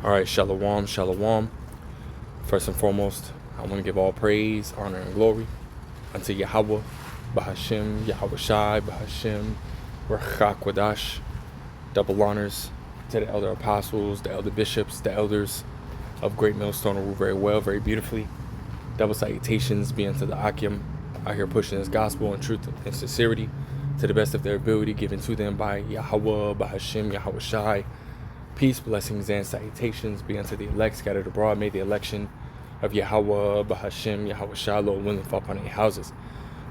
All right, shalom, shalom. First and foremost, I want to give all praise, honor, and glory unto Yahweh, Bahashem, Yahweh Shai, Bahashem, Rachakwadash. Double honors to the elder apostles, the elder bishops, the elders of Great Millstone who rule very well, very beautifully. Double salutations be unto the Akim out here pushing this gospel in truth and sincerity to the best of their ability, given to them by Yahweh, Bahashem, Yahweh Shai. Peace, blessings, and salutations be unto the elect scattered abroad. May the election of Yahweh, Bahashem, Yahweh Shai, Lord willing, fall upon their houses.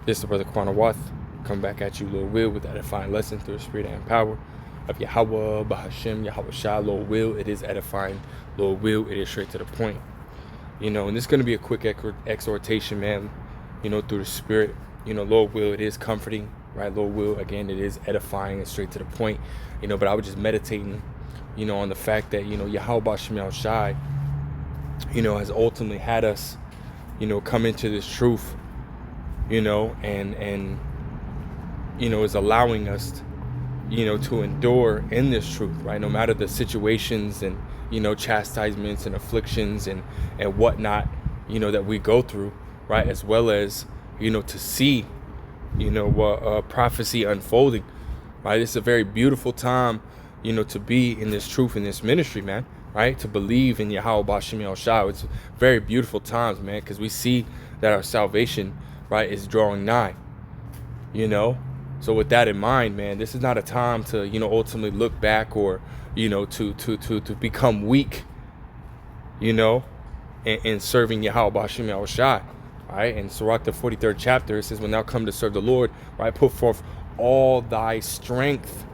This is the brother Kwana Wath. Come back at you, Lord will, with that edifying lesson through the spirit and power of Yahweh, Bahashem, Yahweh Shai, Lord will. It is edifying, Lord will. It is straight to the point. And this is going to be a quick exhortation, man, through the spirit. Lord will, it is comforting, right? Lord will, again, it is edifying and straight to the point. But I was just meditating on the fact that, Yahweh Bashem Shai, has ultimately had us, come into this truth, and is allowing us, to endure in this truth, right? No matter the situations and, chastisements and afflictions and whatnot, that we go through, right? As well as, to see, prophecy unfolding, right? It's a very beautiful time, to be in this truth, in this ministry, man, right? To believe in Yahweh Bashem El Shai. It's very beautiful times, man, because we see that our salvation, right, is drawing nigh, So with that in mind, man, this is not a time to, ultimately look back or, to become weak, in serving Yahweh Bashem El Shai, right? In Sirach, the 43rd chapter, it says, when thou come to serve the Lord, right, put forth all thy strength.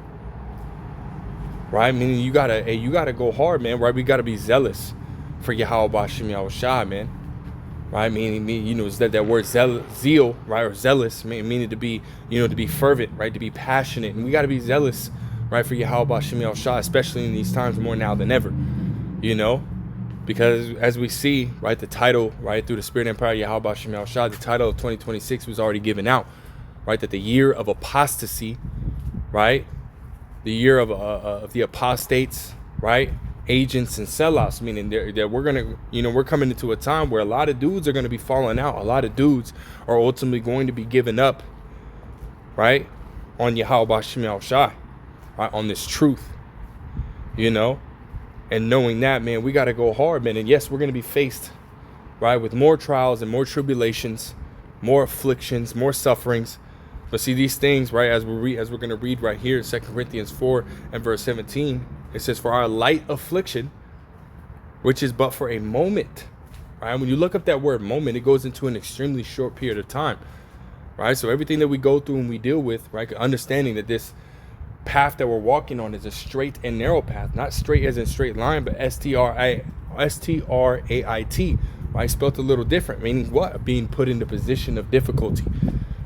Right, meaning you gotta go hard, man. Right, we gotta be zealous for Yahweh Bashem Yahweh Shai, man. Right, meaning is that word zeal, right, or zealous, meaning to be, to be fervent, right, to be passionate, and we gotta be zealous, right, for Yahweh Bashem Yahweh Shai, especially in these times more now than ever, because as we see, right, the title, right, through the spirit and power of Yahweh Bashem Yahweh Shai, the title of 2026 was already given out, right, that the year of apostasy, right. The year of the apostates, right? Agents and sellouts, meaning that we're gonna, we're coming into a time where a lot of dudes are gonna be falling out. A lot of dudes are ultimately going to be given up, right, on Yahweh Bashem El Shai, right, on this truth, and knowing that, man, we gotta go hard, man. And yes, we're gonna be faced, right, with more trials and more tribulations, more afflictions, more sufferings. But see, these things, right, as we're going to read right here in 2 Corinthians 4 and verse 17, it says, for our light affliction, which is but for a moment, right? When you look up that word moment, it goes into an extremely short period of time, right? So everything that we go through and we deal with, right, understanding that this path that we're walking on is a straight and narrow path, not straight as in straight line, but S-T-R-A-I-T, right? Spelled a little different, meaning what? Being put in the position of difficulty.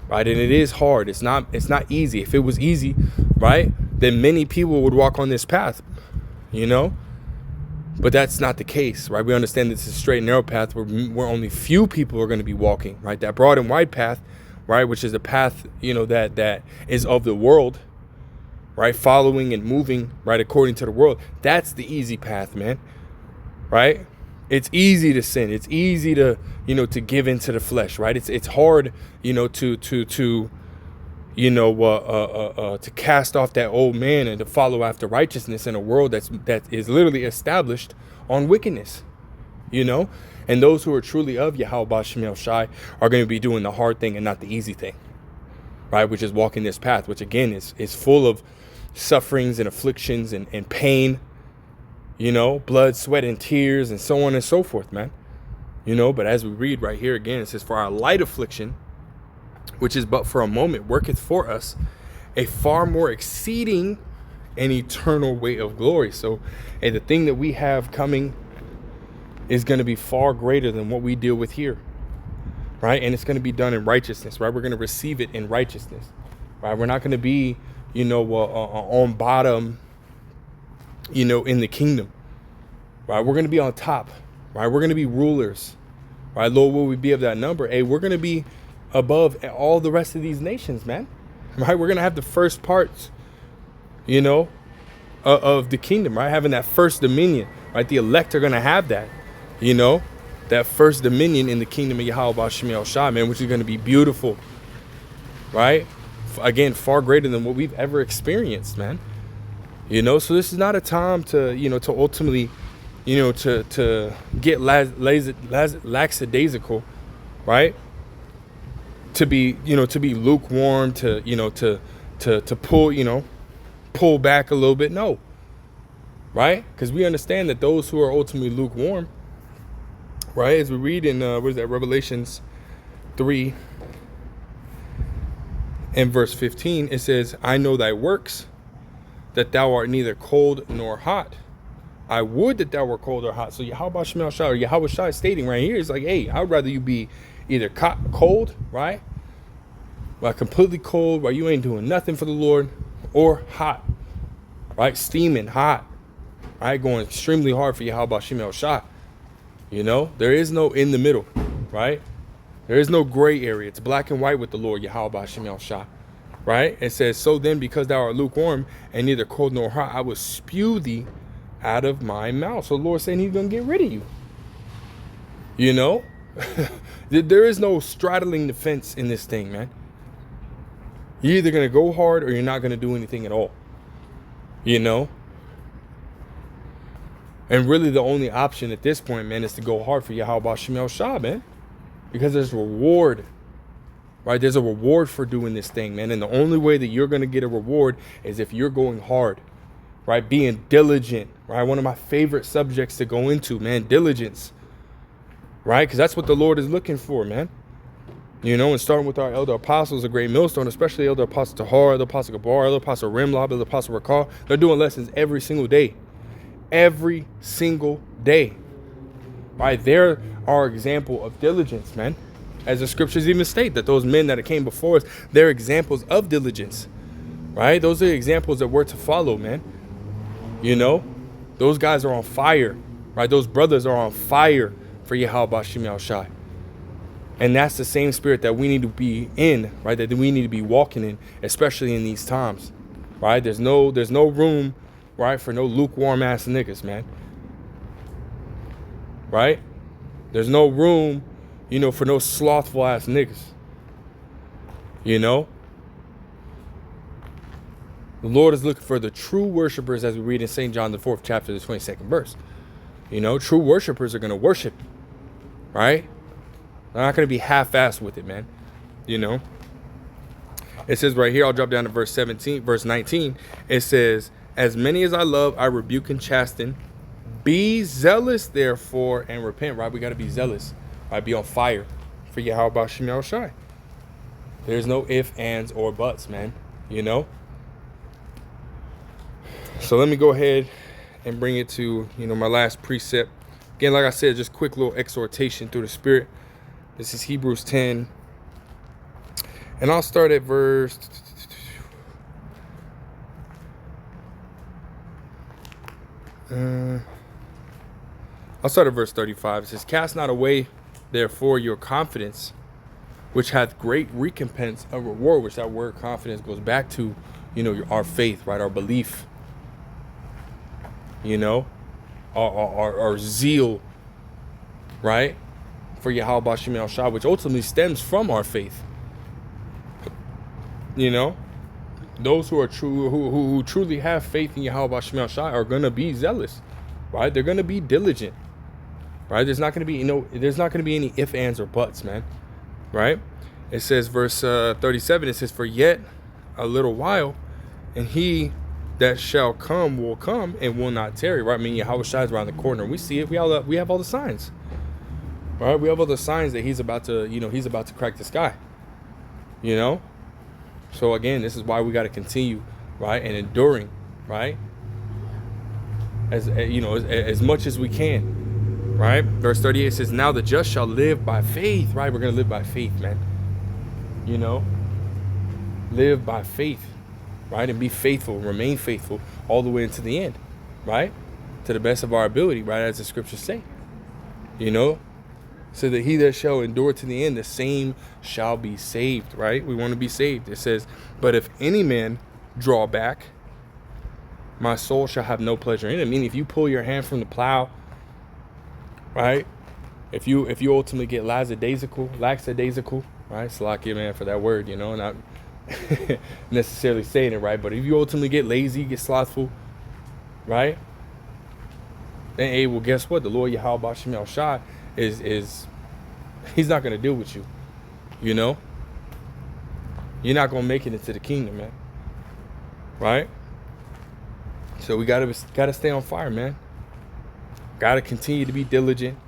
Right, and it is hard. It's not easy. If it was easy, right, then many people would walk on this path, But that's not the case, right? We understand this is a straight and narrow path where only few people are going to be walking, right? That broad and wide path, right, which is a path, that is of the world, right, following and moving, right, according to the world. That's the easy path, man, right? It's easy to sin. It's easy to, to give into the flesh, right? It's hard, to cast off that old man and to follow after righteousness in a world that is literally established on wickedness, And those who are truly of Yahweh Bashem El Shai are going to be doing the hard thing and not the easy thing, right? Which is walking this path, which again is full of sufferings and afflictions and pain. Blood, sweat, and tears, and so on and so forth, man. But as we read right here again, it says, for our light affliction, which is but for a moment, worketh for us a far more exceeding and eternal weight of glory. So, the thing that we have coming is going to be far greater than what we deal with here, right? And it's going to be done in righteousness, right? We're going to receive it in righteousness, right? We're not going to be, on bottom, in the kingdom, right? We're going to be on top, right? We're going to be rulers, right? Lord, will we be of that number? Hey, we're going to be above all the rest of these nations, man, right? We're going to have the first parts, of the kingdom, right? Having that first dominion, right? The elect are going to have that, you know, that first dominion in the kingdom of Yahweh B'Shem Yahushua, man, which is going to be beautiful, right? Again, far greater than what we've ever experienced, man. You know, so this is not a time to, you know, to ultimately, you know, to get lackadaisical, right? To be, you know, to be lukewarm, to, you know, to pull, you know, pull back a little bit. No, right? Because we understand that those who are ultimately lukewarm, right? As we read in, what is that, Revelations 3 and verse 15, it says, I know thy works, that thou art neither cold nor hot. I would that thou were cold or hot. So Yahweh Shemel Shai, or Yahweh Shai stating right here is like, hey, I'd rather you be either cold, right? Like completely cold, while you ain't doing nothing for the Lord, or hot, right? Steaming hot, right? Going extremely hard for Yahweh Shemel Shai. You know, there is no in the middle, right? There is no gray area. It's black and white with the Lord, Yahweh Shemel Shai. Right? It says, so then, because thou art lukewarm and neither cold nor hot, I will spew thee out of my mouth. So the Lord saying he's going to get rid of you. You know? There is no straddling the fence in this thing, man. You're either going to go hard or you're not going to do anything at all. You know? And really the only option at this point, man, is to go hard for Yahweh Shemel Shah, man. Because there's reward. Right? There's a reward for doing this thing, man. And the only way that you're going to get a reward is if you're going hard, right? Being diligent, right? One of my favorite subjects to go into, man, diligence, right? Because that's what the Lord is looking for, man. You know, and starting with our elder apostles, a great millstone, especially Elder Apostle Tahar, Elder Apostle Gabar, Elder Apostle Rimlob, Elder Apostle Rakal. They're doing lessons every single day. Every single day. Right? They're our example of diligence, man. As the scriptures even state that those men that came before us, they're examples of diligence, right? Those are examples that we're to follow, man. You know, those guys are on fire, right? Those brothers are on fire for Yahweh B'Shem Yahushai. And that's the same spirit that we need to be in, right? That we need to be walking in, especially in these times, right? There's no room, right, for no lukewarm ass niggas, man. Right? There's no room, you know, for no slothful ass niggas. You know? The Lord is looking for the true worshipers, as we read in St. John, the 4th chapter, the 22nd verse. You know, true worshipers are going to worship. Right? They're not going to be half-assed with it, man. You know? It says right here, I'll drop down to verse 19. It says, as many as I love, I rebuke and chasten. Be zealous, therefore, and repent. Right? We got to be zealous. Right? Be on fire for Yahweh B'Shem Yahushai. There's no ifs, ands, or buts, man. You know? So let me go ahead and bring it to, you know, my last precept. Again, like I said, just quick little exhortation through the Spirit. This is Hebrews 10. And I'll start at verse... I'll start at verse 35. It says, cast not away, therefore, your confidence, which hath great recompense of reward, which that word confidence goes back to, you know, our faith, right? Our belief, you know, our zeal, right? For Yahweh B'Shem Yahushua, which ultimately stems from our faith. You know, those who are true, who truly have faith in Yahweh B'Shem Yahushua are going to be zealous, right? They're going to be diligent. Right? There's not going to be, there's not going to be any ifs, ands, or buts, man. Right? It says, verse 37, it says, for yet a little while, and he that shall come will come and will not tarry. Right? I mean, Yahweh Shai is around the corner. We see it. We have all the signs. Right? We have all the signs that he's about to, you know, he's about to crack the sky. You know? So again, this is why we got to continue, right? And enduring, right? As you know, as much as we can. Right? Verse 38 says, now the just shall live by faith. Right? We're going to live by faith, man. You know? Live by faith. Right? And be faithful. Remain faithful all the way into the end. Right? To the best of our ability. Right? As the scriptures say. You know? So that he that shall endure to the end, the same shall be saved. Right? We want to be saved. It says, but if any man draw back, my soul shall have no pleasure in it. Meaning, if you pull your hand from the plow, right? If you ultimately get lackadaisical, right? Slack you, man, for that word, not necessarily saying it right, but if you ultimately get lazy, get slothful, right? Then, hey, well, guess what? The Lord Yahweh Bashem El Shai is he's not gonna deal with you. You're not gonna make it into the kingdom, man. Right? So we gotta stay on fire, man. Gotta continue to be diligent.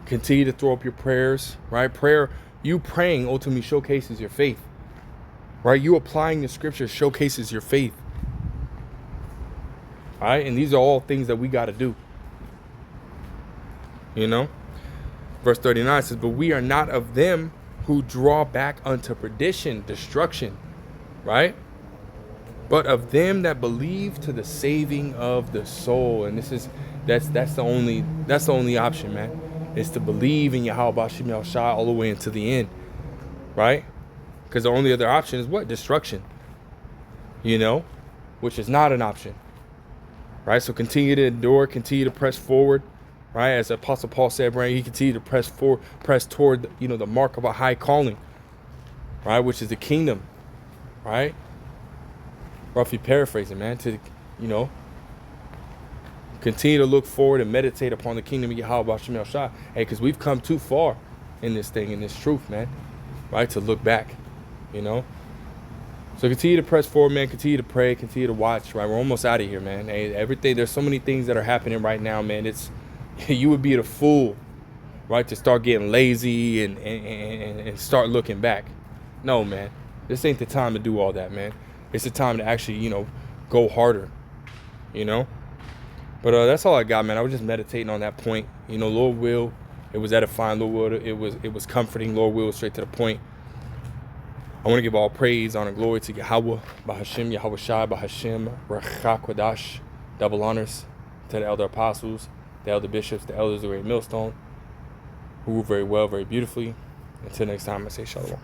Continue to throw up your prayers, right? You praying ultimately showcases your faith, right? You applying the scripture showcases your faith, all right? And these are all things that we got to do, Verse 39 says, but we are not of them who draw back unto perdition, destruction, right? But of them that believe to the saving of the soul. And that's the only option, man. Is to believe in Yahweh Bashem El Shai all the way into the end, right? Because the only other option is what? Destruction, which is not an option, right? So continue to endure, continue to press forward, right? As Apostle Paul said, right, he continued to press toward, the mark of a high calling, right? Which is the kingdom, right? Roughly paraphrasing, man, to, continue to look forward and meditate upon the kingdom of Yahweh Bashem El Shai. Hey, because we've come too far in this thing, in this truth, man, right? To look back, So continue to press forward, man. Continue to pray. Continue to watch, right? We're almost out of here, man. Hey, there's so many things that are happening right now, man. You would be the fool, right, to start getting lazy and start looking back. No, man. This ain't the time to do all that, man. It's the time to actually, go harder, But that's all I got, man. I was just meditating on that point. Lord will, it was edifying. Lord will, it was comforting. Lord will, straight to the point. I want to give all praise, honor, glory to Yahweh, Bahashem, Yahweh Shai, Bahashem, Rachak Wadash. Double honors to the elder apostles, the elder bishops, the elders of the Great Millstone, who rule very well, very beautifully. Until next time, I say shalom.